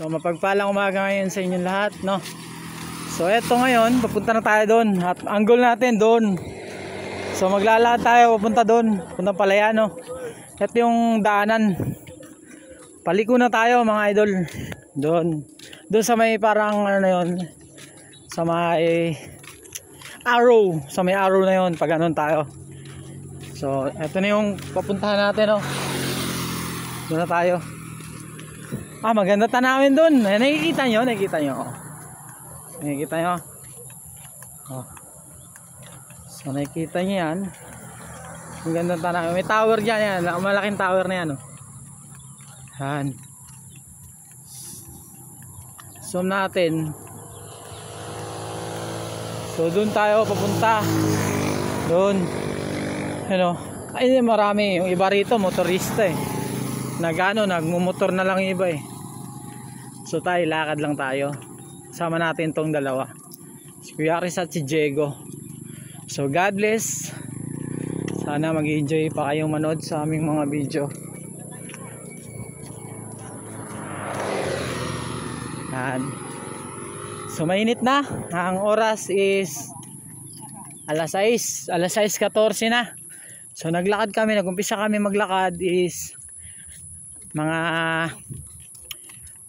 So mapagpalang umaga ngayon sa inyong lahat, no? So eto ngayon, papunta na tayo doon. At ang goal natin doon. So maglalakad tayo papunta doon, puntang Palayan, no? Ito yung daanan. Paliko na tayo mga idol. Doon sa may parang ano na yun, sa may arrow, sa may arrow na yun, pag anon tayo. So eto na yung papuntahan natin, no? Doon na tayo. Maganda tanawin doon. Nakikita nyo, nakikita nyo. Nakikita nyo. So nakikita nyo yan. Maganda tanawin. May tower dyan yan. Malaking tower na yan. Yan. Zoom natin. So doon tayo papunta. Doon. Ano? Ay marami. Yung iba rito motorista nagmumotor na lang yung iba So tayo lakad lang tayo. Sama natin tong dalawa, si Kuya Chris at si Diego. So God bless. Sana mag-enjoy pa kayong manood sa aming mga video. So mainit na. Ang oras is alas 6:14 na. So naglakad kami, nagumpisa kami maglakad is mga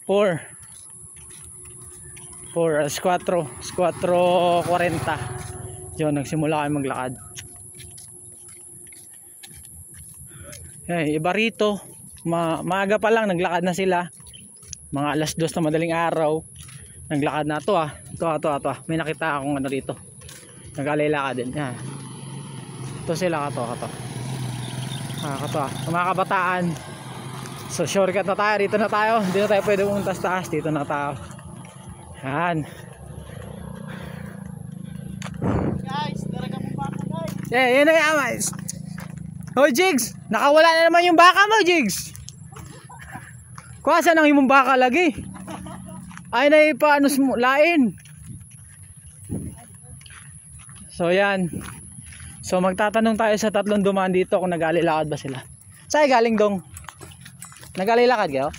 4:40 yun, nagsimula kami maglakad. Iba rito maaga pa lang naglakad na sila, mga alas 2 na madaling araw naglakad na. Ito may nakita akong ano rito, nag-alay-lakad din. Ito sila, kato mga kabataan. So shortcut na tayo, dito na tayo. Hindi na tayo pwede pumunta sa taas, dito na tayo. Yan. Guys, talaga mo baka guys. Yun na yung guys. Hoy Jigs, nakawala na naman yung baka mo Jigs. Kuwasan ang imong baka lagi. Ay na ipaano lain. So yan. So magtatanong tayo sa tatlong dumaan dito kung nag-alilakad ba sila. Saan galing dong? Nag-alilakad kayo?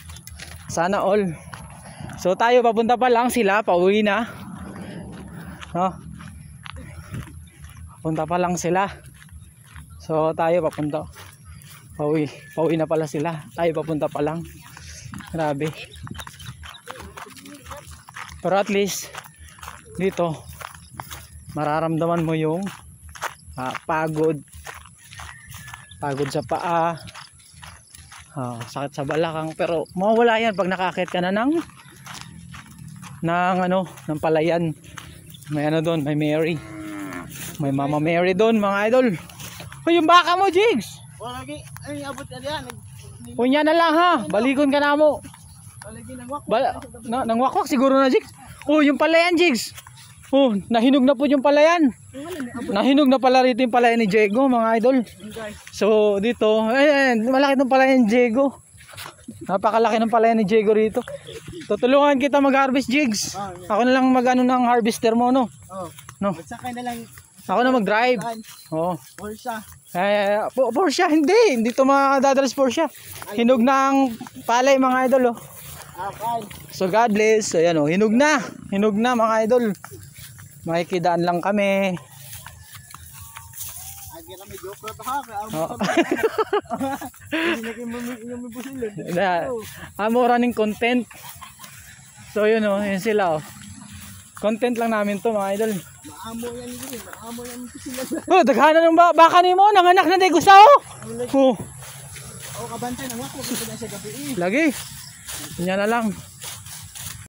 Sana all. So tayo papunta pa lang, sila pauwi na. Papunta pa lang sila. So tayo papunta. Pauwi na pala sila. Tayo papunta pa lang. Grabe. Pero at least dito mararamdaman mo yung pagod sa paa, sakit sa balakang, pero mawawala yan pag nakakit ka na ng Palayan. May doon, may Mary, may Mama Mary doon mga idol. Yung baka mo Jigs, lagi ay abot ka diyan. kunya na lang ha, balikon ka na mo. Lagi nangwakwak siguro na Jigs. Yung Palayan Jigs. Nahinog na po yung Palayan. Nahinog na pala rito yung Palayan ni Diego mga idol. So dito, malaki ng Palayan ni Diego. Napakalaki ng Palayan ni Diego rito. Tutulungan kita mag-harvest Jigs. Ako na lang mag-ano ng harvester mo, no? Magsakay na lang. Ako na mag-drive. Porsche. Porsche hindi to madadalas Porsche. Hinog ng palay mga idol, So God bless. So yan hinog na mga idol. Makikidaan lang kami. Running content. So yun yun sila content lang namin to mga idol. Maamo yan sila. Daghanan ng baka nimo, nanganak na day gusto. Kabantay nang wako sa gabi. Lagi. Yan na lang.